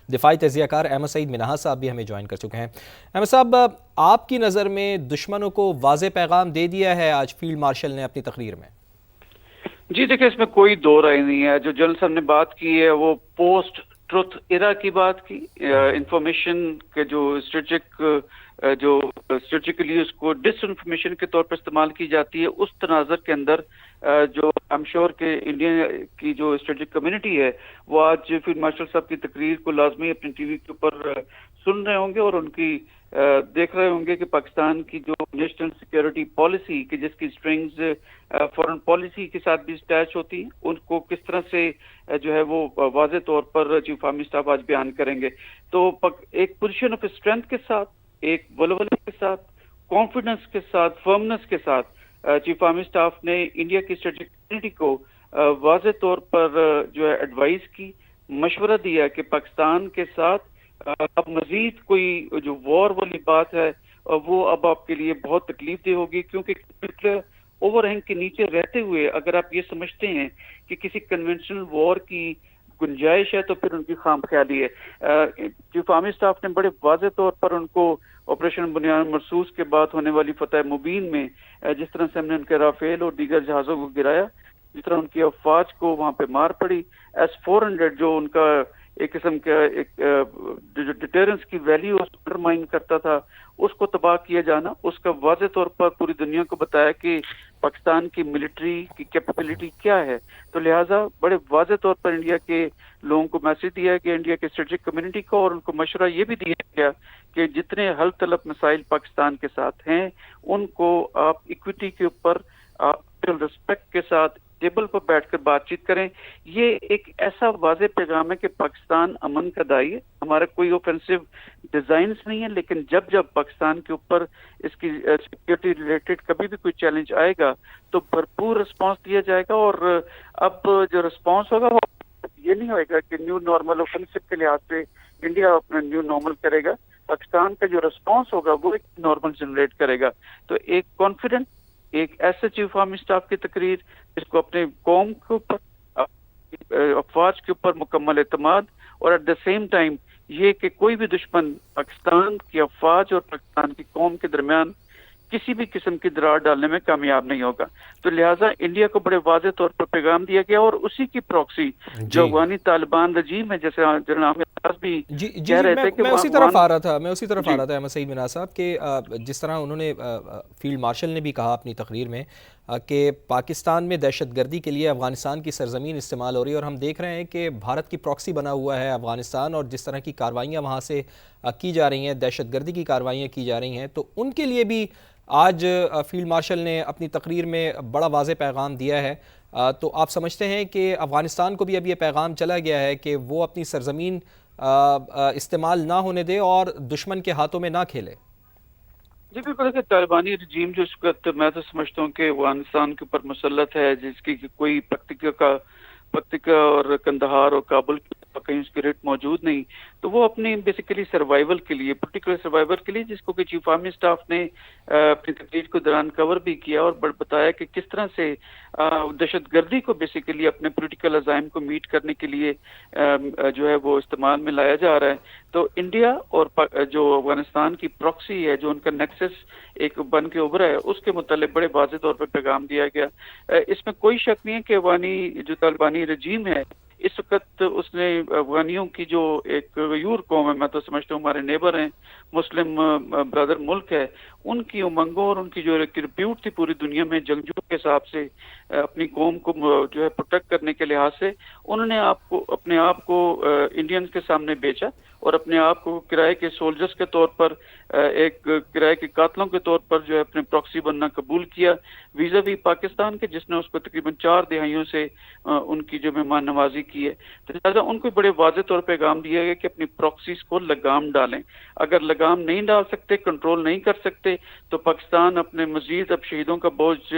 دفاعی تجزیہ کار احمد سعید منہا صاحب بھی ہمیں جوائن کر چکے ہیں۔ احمد صاحب، آپ کی نظر میں دشمنوں کو واضح پیغام دے دیا ہے آج فیلڈ مارشل نے اپنی تقریر میں؟ جی دیکھیں، اس میں کوئی دو رائے نہیں ہے۔ جو جنرل صاحب نے بات کی ہے وہ پوسٹ ٹروتھ ایرا کی بات کی، انفارمیشن کے جو اسٹریٹجیکلی اس کو ڈس انفارمیشن کے طور پر استعمال کی جاتی ہے، اس تناظر کے اندر جو ایم شور کہ انڈیا کی جو اسٹریٹجک کمیونٹی ہے وہ آج فیلڈ مارشل صاحب کی تقریر کو لازمی اپنی ٹی وی کے اوپر سن رہے ہوں گے اور ان کی دیکھ رہے ہوں گے کہ پاکستان کی جو نیشنل سیکیورٹی پالیسی کہ جس کی اسٹرنگز فورن پالیسی کے ساتھ بھی اٹیچ ہوتی ہیں، ان کو کس طرح سے جو ہے وہ واضح طور پر چیف آرمی اسٹاف آج بیان کریں گے۔ تو ایک پوزیشن آف اسٹرینتھ کے ساتھ، ایک ولولے کے ساتھ، کانفیڈنس کے ساتھ، فرمنس کے ساتھ چیف آرمی اسٹاف نے انڈیا کی اسٹریٹجک کمیونٹی کو واضح طور پر جو ہے ایڈوائز کی، مشورہ دیا کہ پاکستان کے ساتھ اب مزید کوئی جو وار والی بات ہے وہ اب آپ کے لیے بہت تکلیف دہ ہوگی، کیونکہ اوور ہینگ کے نیچے رہتے ہوئے اگر آپ یہ سمجھتے ہیں کہ کسی کنونشنل وار کی گنجائش ہے تو پھر ان کی خام خیالی ہے۔ چیف آرمی اسٹاف نے بڑے واضح طور پر ان کو آپریشن بنیاد مرصوص کے بعد ہونے والی فتح مبین میں جس طرح سے ہم نے ان کے رافیل اور دیگر جہازوں کو گرایا، جس طرح ان کی افواج کو وہاں پہ مار پڑی، S-400 جو ان کا ایک قسم کا ایک جو ڈیٹرنس کی ویلیو انڈرمائن کرتا تھا، اس کو تباہ کیا جانا، اس کا واضح طور پر پوری دنیا کو بتایا کہ پاکستان کی ملٹری کی کیپیبلٹی کیا ہے۔ تو لہٰذا بڑے واضح طور پر انڈیا کے لوگوں کو میسج دیا کہ انڈیا کے اسٹریٹجک کمیونٹی کو، اور ان کو مشورہ یہ بھی دیا گیا کہ جتنے حل طلب مسائل پاکستان کے ساتھ ہیں ان کو آپ ایکویٹی کے اوپر رسپیکٹ کے ساتھ ٹیبل پر بیٹھ کر بات چیت کریں۔ یہ ایک ایسا واضح پیغام ہے کہ پاکستان امن کا داعی ہے، ہمارا کوئی اوفینسو ڈیزائنز نہیں ہے، لیکن جب پاکستان کے اوپر اس کی سیکورٹی ریلیٹڈ کبھی بھی کوئی چیلنج آئے گا تو بھرپور رسپانس دیا جائے گا۔ اور اب جو رسپانس ہوگا وہ یہ نہیں ہوئے گا کہ نیو نارمل اوفینسو کے لحاظ سے انڈیا اپنا نیو نارمل کرے گا، پاکستان کا جو رسپانس ہوگا وہ ایک نارمل جنریٹ کرے گا۔ تو ایک کانفیڈنٹ، ایک ایسے چیف آرمی اسٹاف کی تقریر جس کو اپنے قوم کے اوپر، افواج کے اوپر مکمل اعتماد، اور ایٹ دا سیم ٹائم یہ کہ کوئی بھی دشمن پاکستان کی افواج اور پاکستان کی قوم کے درمیان کسی بھی قسم کی درار ڈالنے میں کامیاب نہیں ہوگا۔ تو لہٰذا انڈیا کو بڑے واضح طور پر پیغام دیا گیا، اور اسی کی پراکسی جو افغانی طالبان رجیم ہے، جیسے جنرل عامر بھی کہہ رہے تھے کہ میں اسی طرف آ رہا تھا احمد سعید منہا صاحب کہ جس طرح انہوں نے فیلڈ مارشل نے بھی کہا اپنی تقریر میں کہ پاکستان میں دہشت گردی کے لیے افغانستان کی سرزمین استعمال ہو رہی ہے، اور ہم دیکھ رہے ہیں کہ بھارت کی پراکسی بنا ہوا ہے افغانستان، اور جس طرح کی کارروائیاں وہاں سے کی جا رہی ہیں، دہشت گردی کی کارروائیاں کی جا رہی ہیں، تو ان کے لیے بھی آج فیلڈ مارشل نے اپنی تقریر میں بڑا واضح پیغام دیا ہے۔ تو آپ سمجھتے ہیں کہ افغانستان کو بھی اب یہ پیغام چلا گیا ہے کہ وہ اپنی سرزمین استعمال نہ ہونے دے اور دشمن کے ہاتھوں میں نہ کھیلے؟ جی بالکل، کہ طالبانی رجیم جو اس وقت میں تو سمجھتا ہوں کہ افغانستان کے اوپر مسلط ہے، جس کی کوئی پکتیکا اور کندہار اور کابل کہیں اس کی ریٹ موجود نہیں، تو وہ اپنی بیسیکلی سروائیول کے لیے، پرٹیکولر سروائیول کے لیے، جس کو کہ چیف آرمی اسٹاف نے اپنی تقریر کو دوران کور بھی کیا اور بتایا کہ کس طرح سے دہشت گردی کو بیسیکلی اپنے پولیٹیکل عزائم کو میٹ کرنے کے لیے جو ہے وہ استعمال میں لایا جا رہا ہے۔ تو انڈیا اور جو افغانستان کی پراکسی ہے، جو ان کا نیکسس ایک بن کے ابھرا ہے، اس کے متعلق بڑے واضح طور پر پیغام دیا گیا۔ اس میں کوئی شک نہیں ہے کہ افغانی جو طالبانی رجیم ہے اس وقت اس نے افغانیوں کی جو ایک غیور قوم ہے، میں تو سمجھتا ہوں ہمارے نیبر ہیں، مسلم برادر ملک ہے، ان کی امنگوں اور ان کی جو ریپیوٹ تھی پوری دنیا میں جنگجو کے حساب سے اپنی قوم کو جو ہے پروٹیکٹ کرنے کے لحاظ سے، انہوں نے اپنے آپ کو انڈینز کے سامنے بیچا اور اپنے آپ کو کرائے کے سولجرز کے طور پر، ایک کرائے کے قاتلوں کے طور پر جو ہے اپنے پراکسی بننا قبول کیا ویزا وی پاکستان کے، جس نے اس کو تقریباً 4 دہائیوں سے ان کی جو مہمان نوازی کی ہے۔ تو لہٰذا ان کو بڑے واضح طور پہ پیغام دیا گیا کہ اپنی پراکسیز کو لگام ڈالیں، اگر لگام نہیں ڈال سکتے، کنٹرول نہیں کر سکتے، تو پاکستان اپنے مزید اب شہیدوں کا بوجھ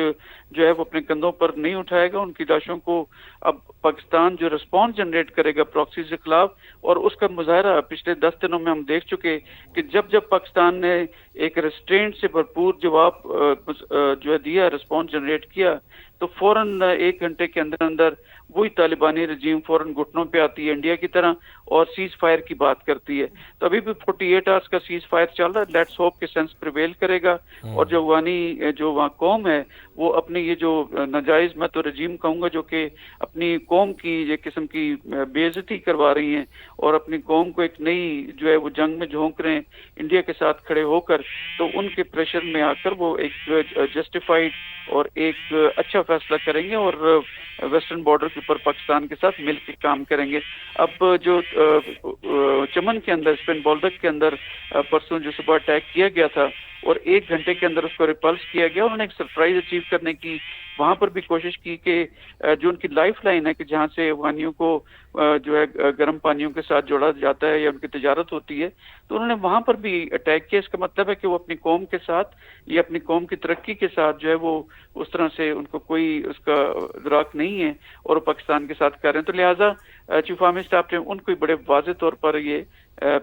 جو ہے وہ اپنے کندھوں پر نہیں اٹھائے گا، ان کی لاشوں کو اب پاکستان جو رسپانس جنریٹ کرے گا پراکسیز کے خلاف، اور اس کا مظاہرہ پچھلے 10 دنوں میں ہم دیکھ چکے کہ جب پاکستان نے ایک ریسٹرینٹ سے بھرپور جواب جو ہے دیا، رسپانس جنریٹ کیا، تو فوراً 1 گھنٹے کے اندر اندر وہی طالبانی رجیم فوراً گھٹنوں پہ آتی ہے انڈیا کی طرح اور سیز فائر کی بات کرتی ہے. تو ابھی بھی 48 آورس کا سیز فائر چل رہا ہے. لیٹس ہوپ کہ سینس پریویل کرے گا اور جو افغانی جو وہاں قوم ہے وہ اپنی یہ جو ناجائز میں تو رجیم کہوں گا جو کہ اپنی قوم کی یہ قسم کی بے عزتی کروا رہی ہیں اور اپنی قوم کو ایک نئی جو ہے وہ جنگ میں جھونک رہے ہیں انڈیا کے ساتھ کھڑے ہو کر, تو ان کے پریشر میں آ کر وہ ایک جسٹیفائڈ اور ایک اچھا فیصلہ کریں گے اور ویسٹرن بارڈر کے اوپر پاکستان کے ساتھ مل کے کام کریں گے. اب جو چمن کے اندر اسپین بولدک کے اندر پرسوں جو صبح اٹیک کیا گیا تھا اور 1 گھنٹے کے اندر اس کو ریپلس کیا گیا, انہوں نے ایک سرپرائز اچیو کرنے کی وہاں پر بھی کوشش کی کہ جو ان کی لائف لائن ہے کہ جہاں سے افغانیوں کو جو ہے گرم پانیوں کے ساتھ جوڑا جاتا ہے یا ان کی تجارت ہوتی ہے, تو انہوں نے وہاں پر بھی اٹیک کیا. اس کا مطلب ہے کہ وہ اپنی قوم کے ساتھ یا اپنی قوم کی ترقی کے ساتھ جو ہے وہ اس طرح سے ان کو کوئی اس کا ادراک نہیں ہے اور وہ پاکستان کے ساتھ کر رہے ہیں. تو لہٰذا چیف آرمی اسٹاف نے ان کو بڑے واضح طور پر یہ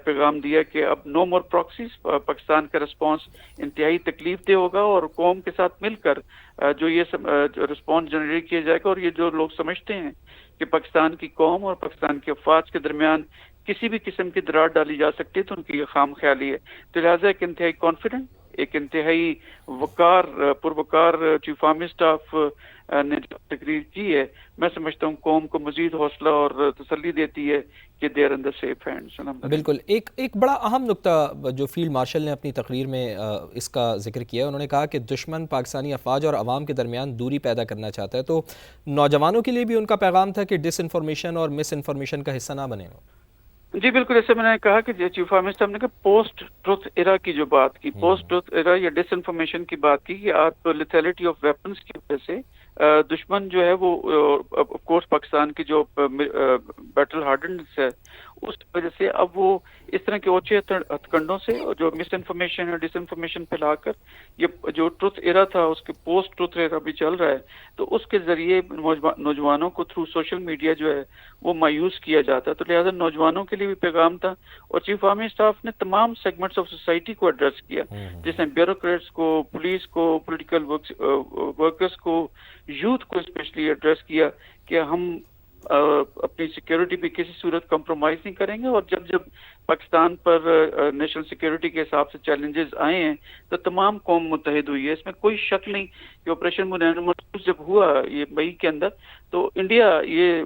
پیغام دیا کہ اب نو مور پراکسیز. پاکستان کا رسپانس انتہائی تکلیف دہ ہوگا اور قوم کے ساتھ مل کر جو یہ رسپانس جنریٹ کیا جائے گا. اور یہ جو لوگ سمجھتے ہیں کہ پاکستان کی قوم اور پاکستان کی افواج کے درمیان کسی بھی قسم کی دراڑ ڈالی جا سکتی ہے تو ان کی یہ خام خیالی ہے. تو لہٰذا ایک انتہائی کانفیڈنٹ, ایک انتہائی پروکار چیف آرمی اسٹاف نے جو تقریر کی ہے, میں سمجھتا ہوں قوم کو مزید حوصلہ اور تسلی دیتی ہے کہ they are in the safe hands. بالکل. ایک بڑا اہم نقطہ جو فیلڈ مارشل نے اپنی تقریر میں اس کا ذکر کیا, انہوں نے کہا کہ دشمن پاکستانی افواج اور عوام کے درمیان دوری پیدا کرنا چاہتا ہے. تو نوجوانوں کے لیے بھی ان کا پیغام تھا کہ ڈس انفارمیشن اور مس انفارمیشن کا حصہ نہ بنے. جی بالکل, ایسے میں نے کہا کہ چیف آرمی اسٹاف نے کہا پوسٹ ٹروتھ ایرا کی جو بات کی, پوسٹ ٹروتھ ایرا یا ڈس انفارمیشن کی بات کی کہ آپ لیتھیلٹی آف ویپنس کی وجہ سے دشمن جو ہے وہ آف کورس پاکستان کی جو بیٹل ہارڈنس ہے اس وجہ سے اب وہ اس طرح کے اوچے ہتھ کنڈوں سے جو مس انفارمیشن اور ڈس انفارمیشن پھیلا کر یہ جو ٹروتھ ایرا تھا اس کے پوسٹ ٹروتھ ایرا بھی چل رہا ہے, تو اس کے ذریعے نوجوانوں کو تھرو سوشل میڈیا جو ہے وہ مایوس کیا جاتا ہے. تو لہٰذا نوجوانوں کے لیے بھی پیغام تھا اور چیف آرمی اسٹاف نے تمام سیگمنٹس آف سوسائٹی کو ایڈریس کیا, جس میں بیوروکریٹس کو, پولیس کو, پولیٹیکل ورکرس کو, یوتھ کو اسپیشلی ایڈریس کیا کہ ہم اپنی سیکیورٹی پہ کسی صورت کمپرومائز نہیں کریں گے, اور جب پاکستان پر نیشنل سیکیورٹی کے حساب سے چیلنجز آئے ہیں تو تمام قوم متحد ہوئی ہے. اس میں کوئی شک نہیں کہ آپریشن مرموز جب ہوا یہ مئی کے اندر تو انڈیا یہ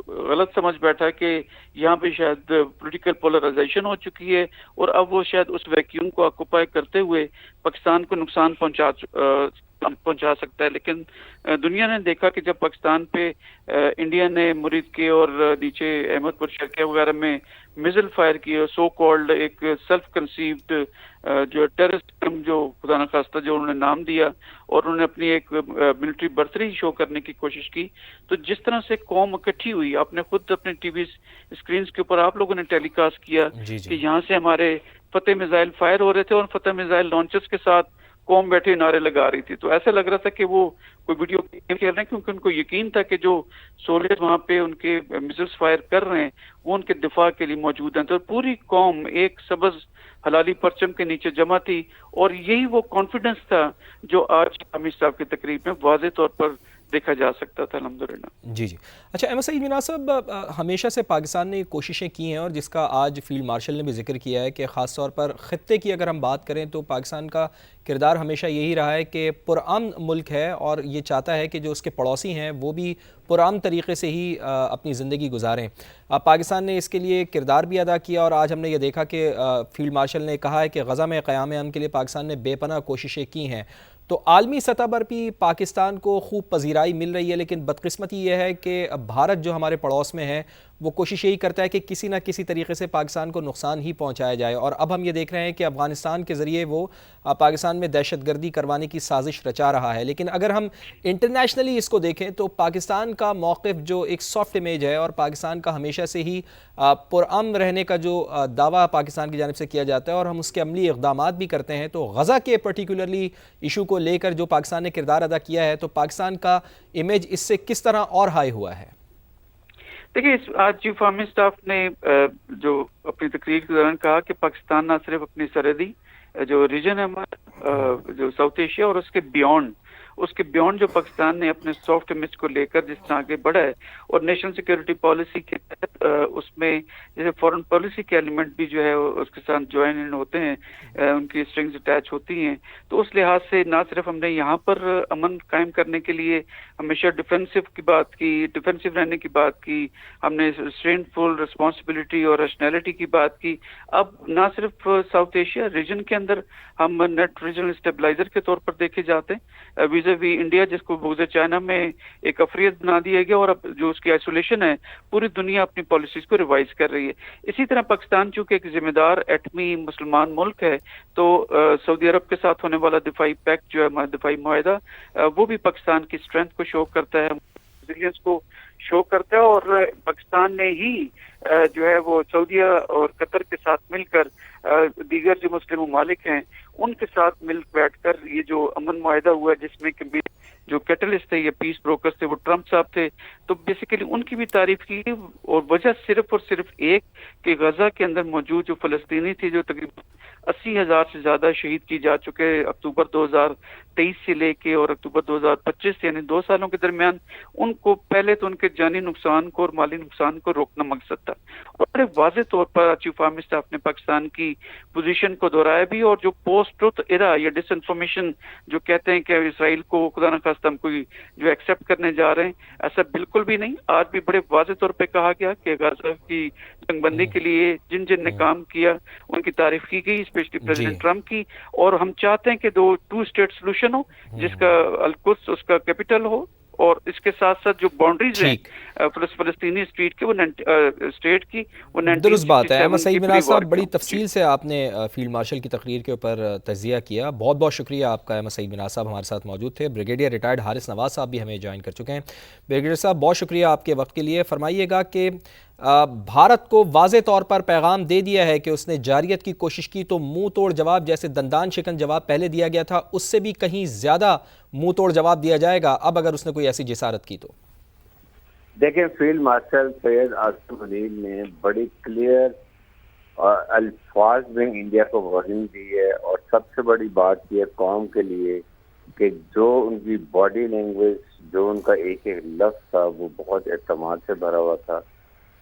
غلط سمجھ بیٹھا کہ یہاں پہ شاید پولیٹیکل پولرائزیشن ہو چکی ہے اور اب وہ شاید اس ویکیوم کو آکوپائی کرتے ہوئے پاکستان کو نقصان پہنچا سکتا ہے. لیکن دنیا نے دیکھا کہ جب پاکستان پہ انڈیا نے مرید کے اور نیچے احمد پور شرقیہ وغیرہ میں میزل فائر کیا, سو کالڈ ایک سیلف کنسیوڈ جو ٹیررسٹ جو خدا نخواستہ جو انہوں نے نام دیا اور انہوں نے اپنی ایک ملٹری برتری شو کرنے کی کوشش کی, تو جس طرح سے قوم اکٹھی ہوئی, آپ نے خود اپنے ٹی وی اسکرینز کے اوپر آپ لوگوں نے ٹیلی کاسٹ کیا کہ یہاں سے ہمارے فتح میزائل فائر ہو رہے تھے اور فتح میزائل لانچرز کے ساتھ قوم بیٹھے نعرے لگا رہی تھی. تو ایسا لگ رہا تھا کہ وہ کوئی ویڈیو گیم کھیل رہے ہیں, کیونکہ ان کو یقین تھا کہ جو سولجر وہاں پہ ان کے میزلز فائر کر رہے ہیں وہ ان کے دفاع کے لیے موجود ہیں. تو پوری قوم ایک سبز حلالی پرچم کے نیچے جمع تھی اور یہی وہ کانفیڈنس تھا جو آج امیر صاحب کی تقریب میں واضح طور پر دیکھا جا سکتا تھا. الحمدللہ. جی. اچھا احمد سعید مینا صاحب, ہمیشہ سے پاکستان نے کوششیں کی ہیں اور جس کا آج فیلڈ مارشل نے بھی ذکر کیا ہے کہ خاص طور پر خطے کی اگر ہم بات کریں تو پاکستان کا کردار ہمیشہ یہی رہا ہے کہ پرامن ملک ہے اور یہ چاہتا ہے کہ جو اس کے پڑوسی ہیں وہ بھی پرامن طریقے سے ہی اپنی زندگی گزاریں. پاکستان نے اس کے لیے کردار بھی ادا کیا اور آج ہم نے یہ دیکھا کہ فیلڈ مارشل نے کہا ہے کہ غزہ میں قیام امن کے لیے پاکستان نے بے پناہ کوششیں کی ہیں. تو عالمی سطح پر بھی پاکستان کو خوب پذیرائی مل رہی ہے, لیکن بدقسمتی یہ ہے کہ بھارت جو ہمارے پڑوس میں ہے وہ کوشش یہی کرتا ہے کہ کسی نہ کسی طریقے سے پاکستان کو نقصان ہی پہنچایا جائے. اور اب ہم یہ دیکھ رہے ہیں کہ افغانستان کے ذریعے وہ پاکستان میں دہشت گردی کروانے کی سازش رچا رہا ہے. لیکن اگر ہم انٹرنیشنلی اس کو دیکھیں تو پاکستان کا موقف جو ایک سافٹ امیج ہے اور پاکستان کا ہمیشہ سے ہی پرامن رہنے کا جو دعویٰ پاکستان کی جانب سے کیا جاتا ہے اور ہم اس کے عملی اقدامات بھی کرتے ہیں, تو غزہ کے پرٹیکولرلی ایشو کو لے کر جو پاکستان نے کردار ادا کیا ہے تو پاکستان کا امیج اس سے کس طرح اور ہائی ہوا ہے؟ دیکھیے, آج چیف آرمی اسٹاف نے جو اپنی تقریر کے دوران کہا کہ پاکستان نہ صرف اپنی سرحدی جو ریجن ہے ہمارا جو ساؤتھ ایشیا اور اس کے بیونڈ اس کے بیونڈ جو پاکستان نے اپنے سافٹ امیج کو لے کر جس طرح آگے بڑھا ہے، اور نیشنل سیکورٹی پالیسی کے تحت اس میں جیسے فورن پالیسی کے ایلیمنٹ بھی جو ہے اس کے ساتھ جوائن ان ہوتے ہیں، ان کی اسٹرنگز اٹیچ ہوتی ہیں، تو اس لحاظ سے نہ صرف ہم نے یہاں پر امن قائم کرنے کے لیے ہمیشہ ڈیفینسو کی بات کی، ڈیفینسو رہنے کی بات کی، ہم نے ریسٹرینٹفل رسپانسبلٹی اور ریشنلٹی کی بات کی. اب نہ صرف ساؤتھ ایشیا ریجن کے اندر ہم نیٹ ریجنل اسٹیبلائزر کے طور پر دیکھے جاتے ہیں ویزا وی انڈیا، جس کو بغض چائنا میں ایک افریت بنا دیا گیا، اور اب جو اس کی آئسولیشن ہے پوری دنیا اپنی پالیسیز کو ریوائز کر رہی ہے. اسی طرح پاکستان چونکہ ایک ذمہ دار ایٹمی مسلمان ملک ہے، تو سعودی عرب کے ساتھ ہونے والا دفاعی پیکٹ جو ہے، دفاعی معاہدہ، وہ بھی پاکستان کی اسٹرینتھ کو شو کرتا ہے، ریزیلینس کو شو کرتا ہے. اور پاکستان نے ہی جو ہے وہ سعودیہ اور قطر کے ساتھ مل کر دیگر جو مسلم ممالک ہیں ان کے ساتھ مل بیٹھ کر یہ جو امن معاہدہ ہوا ہے، جس میں کہ جو کیٹلسٹ تھے یا پیس بروکرز تھے وہ ٹرمپ صاحب تھے، تو بیسیکلی ان کی بھی تعریف کی، اور وجہ صرف اور صرف ایک کہ غزہ کے اندر موجود جو فلسطینی تھے جو تقریباً 80,000 سے زیادہ شہید کی جا چکے اکتوبر 2023 سے لے کے اور اکتوبر 2025 یعنی 2 سالوں کے درمیان، ان کو پہلے تو ان کے جانی نقصان کو اور مالی نقصان کو روکنا مقصد تھا. اور بڑے واضح طور پر چیف آرمی اسٹاف نے پاکستان کی پوزیشن کو دہرایا بھی، اور جو پوسٹ ٹروتھ ایرا یا ڈس انفارمیشن جو کہتے ہیں کہ اسرائیل کو خدا نخواستہ ہم کوئی جو ایکسیپٹ کرنے جا رہے ہیں، ایسا بالکل بھی نہیں. آج بھی بڑے واضح طور پہ کہا گیا کہ غزہ کی جنگ بندی کے لیے جن جن نے کام کیا ان کی تعریف کی گئی، اسپیشلی جی پریزیڈنٹ ٹرمپ کی. اور ہم چاہتے ہیں کہ ٹو اسٹیٹ سولوشن ہو، جس کا القدس اس کا کیپٹل ہو، اور اس کے ساتھ ساتھ جو باؤنڈریز ہیں ٹھیک، فلسطینی اسٹیٹ کی، وہ اسٹیٹ کی وہ درست بات ہے. احمد 1967 کی سعید پری مناز وار صاحب، کی بڑی ہوں. جی تفصیل سے آپ نے فیلڈ مارشل کی تقریر کے اوپر تجزیہ کیا. بہت بہت شکریہ آپ کا. احمد سعید مناز صاحب ہمارے ساتھ موجود تھے. بریگیڈیئر ریٹائرڈ حارث نواز صاحب بھی ہمیں جوائن کر چکے ہیں. بریگیڈیئر صاحب، بہت شکریہ آپ کے وقت کے لیے. فرمائیے گا کہ بھارت کو واضح طور پر پیغام دے دیا ہے کہ اس نے جارحیت کی کوشش کی تو منہ توڑ جواب، جیسے دندان شکن جواب پہلے دیا گیا تھا اس سے بھی کہیں زیادہ منہ توڑ جواب دیا جائے گا اب اگر اس نے کوئی ایسی جسارت کی تو. دیکھیں، فیلڈ مارشل سید عاصم منیر نے بڑی کلیئر الفاظ میں انڈیا کو وارننگ دی ہے، اور سب سے بڑی بات یہ قوم کے لیے کہ جو ان کی باڈی لینگویج، جو ان کا ایک ایک لفظ تھا وہ بہت اعتماد سے بھرا ہوا تھا،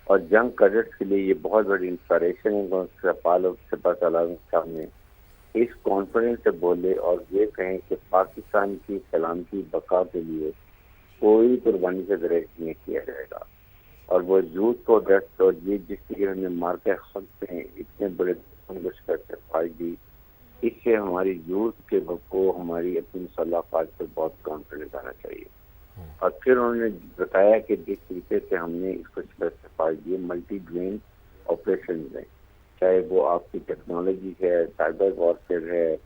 اور جنگ کیڈٹس کے لیے یہ بہت بڑی انسپریشن ہے. سپاہ سالار سامنے اس کانفیڈنس سے بولے اور یہ کہیں کہ پاکستان کی سلامتی بقا کے لیے کوئی قربانی سے گریز نہیں کیا جائے گا. اور وہ جھوٹ کو دست، اور یہ جس کی انہوں نے مار کے خود میں اتنے بڑے فائٹ دی، اس سے ہماری یوتھ کے کو ہماری اپنی مسلح افواج پر بہت کانفیڈنس آنا چاہیے. اور پھر انہوں نے بتایا کہ جس طریقے سے ہم نے اس کو fight the multi domain operation میں، چاہے وہ آپ کی ٹیکنالوجی ہے، سائبر وارفیئر ہے،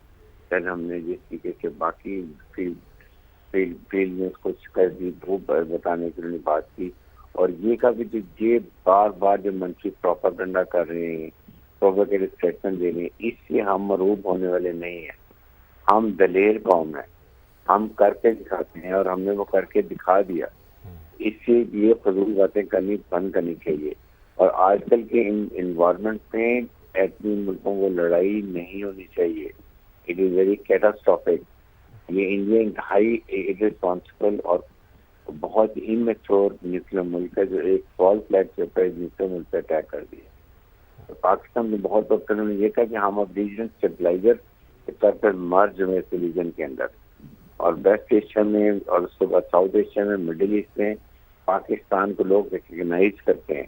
پھر ہم نے جس طریقے سے باقی فیلڈ میں اس کو شکست دی وہ بتانے کے لیے بات کی. اور یہ کا بھی یہ بار بار جو منفی پروپیگنڈا کر رہے ہیں، پروپیگنڈا اسٹیٹمنٹ دے رہے ہیں، اس سے ہم مروب ہونے والے نہیں ہیں. ہم دلیر قوم ہیں، ہم کر کے دکھاتے ہیں، اور ہم نے وہ کر کے دکھا دیا. اس سے یہ فضول باتیں کرنی بند کرنی چاہیے. اور آج کل کے انوائرمنٹ میں ایٹمی ملکوں کو لڑائی نہیں ہونی چاہیے. It is very catastrophic. یہ انڈیا انتہائی ارسپانسبل اور بہت امیچور نیوکلیر ملک ہے جو ایک فال فلیگ کے اوپر نیوکلیر ملک پہ اٹیک کر دیا. تو پاکستان میں بہت وقت انہوں نے یہ کہا کہ ہم اب ریجن اسٹیبلائزر کے طور پر مرج ہوئے اس ریجن کے اندر، اور ویسٹ ایشیا میں اور اس کے بعد ساؤتھ ایشیا میں، مڈل ایسٹ میں پاکستان کو لوگ ریکگنائز کرتے ہیں.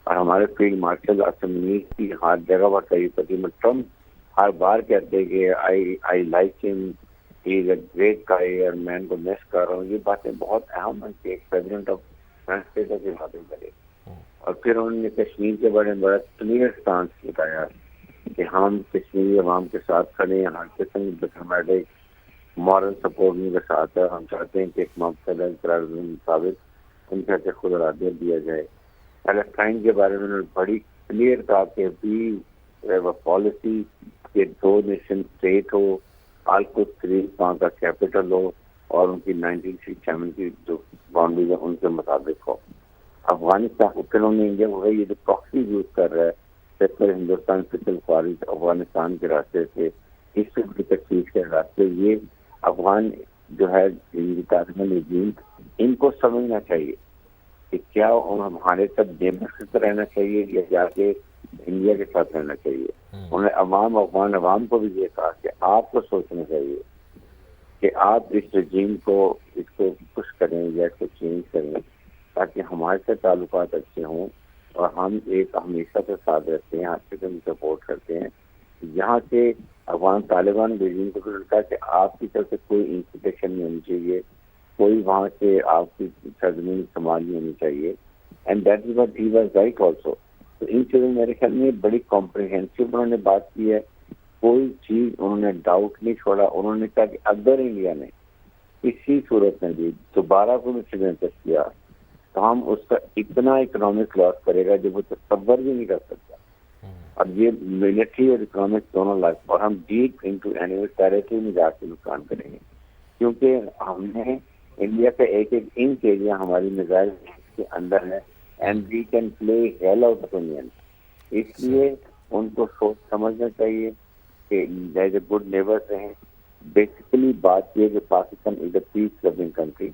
اور ہمارے فیلڈ مارشل عاصم منیر کی ہر جگہ پر تعریف ہوتی ہے. ٹرمپ ہر بار کہتے ہیں کہ آئی لائک ہم، ہی از اے گریٹ گائی، اور میں ان کو مس کر رہا ہوں. یہ باتیں بہت اہم ہیں کہ ایک پریزیڈنٹ آف ٹرانسلیٹر کی باتیں کرے. اور پھر انہوں نے کشمیر کے بارے میں بڑا کلیئر اسٹانس بتایا کہ ہم کشمیری عوام کے ساتھ کھڑے ہیں، ہر قسم کی ڈپلومیٹک مورل سپورٹ ان کے ساتھ ہے. ہم چاہتے ہیں کہ ایک مقصد قرار کے مطابق ان کے خود ارادیت دیا جائے. پیلسٹائن کے بارے میں انہوں نے بڑی کلیئر کہا کہ پالیسی کہ 2 نیشن اسٹیٹ ہو، القدس شریف وہاں کا کیپٹل ہو، اور ان کی 1967 کی جو باؤنڈریز ہیں ان کے مطابق ہو. افغانستان پھر انہوں نے انڈیا کو یہ جو پراکسی یوز کر رہا ہے پھر ہندوستان سے خارج افغانستان کے راستے سے، اس سے بڑی تکلیف کے راستے یہ افغان جو ہے طالبان رجیم، ان کو سمجھنا چاہیے کہ کیا ہمارے ساتھ بے مقصد رہنا چاہیے یا جا کے انڈیا کے ساتھ رہنا چاہیے. انہوں نے افغان عوام کو بھی یہ کہا کہ آپ کو سوچنا چاہیے کہ آپ اس رجیم کو پش کریں یا اس کو چینج کریں تاکہ ہمارے سے تعلقات اچھے ہوں اور ہم ایک ہمیشہ کے ساتھ رہتے ہیں، آپ سے سپورٹ کرتے ہیں. یہاں سے افغان طالبان رجیم کو بھی لگتا ہے کہ آپ کی طرف سے کوئی انسپیکشن نہیں ہونی چاہیے، کوئی وہاں سے آپ کی سرزمین استعمال نہیں ہونی چاہیے. And that is what he was right also. تو ان چیزوں میرے خیال میں بڑی کمپریہنسو انہوں نے بات کی ہے. کوئی چیز انہوں نے ڈاؤٹ نہیں چھوڑا. انہوں نے کہا کہ اگر انڈیا نے کسی صورت میں بھی دوبارہ کوئی انسیڈنٹ کیا تو ہم اس کا اتنا اکنامک لاس کرے گا جو وہ تصور بھی نہیں کر سکتا. اب یہ ملٹری اور اکنامک دونوں لاس، اور ہم ڈیپ انٹو اینیمل ٹیریٹری میں جا کے نقصان کریں گے، کیونکہ ہم نے انڈیا کا ایک انچ ایریا ہماری میزائل کے اندر ہے and we can play hell out of Indian. اس لیے ان کو سوچ سمجھنا چاہیے کہ ایز اے گڈ نیبرس رہیں. بیسیکلی بات یہ کہ پاکستان از اے پیس لونگ کنٹری،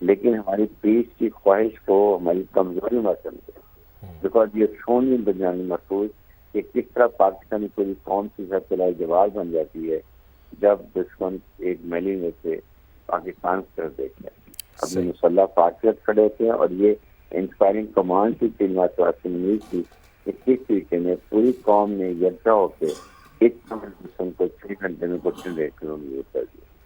لیکن ہماری پیس کی خواہش کو ہماری کمزوری مت سمجھے، بیکاز یہ شون بنیادی محفوظ کہ کس طرح پاکستانی پوری قوم کی سب جواب بن جاتی ہے جب دشمن ایک میلی میں سے پاکستان کی طرف دیکھتے ہیں. اپنے مسلح فاقیت کھڑے ہوتے ہیں، اور یہ انسپائرنگ کمانڈ کی تعلیمات نیوز کی کہ کس طریقے میں پوری قوم نے یکجا ہو کے ایک دشمن کو 6 گھنٹے میں کچھ ریٹ کر دیا.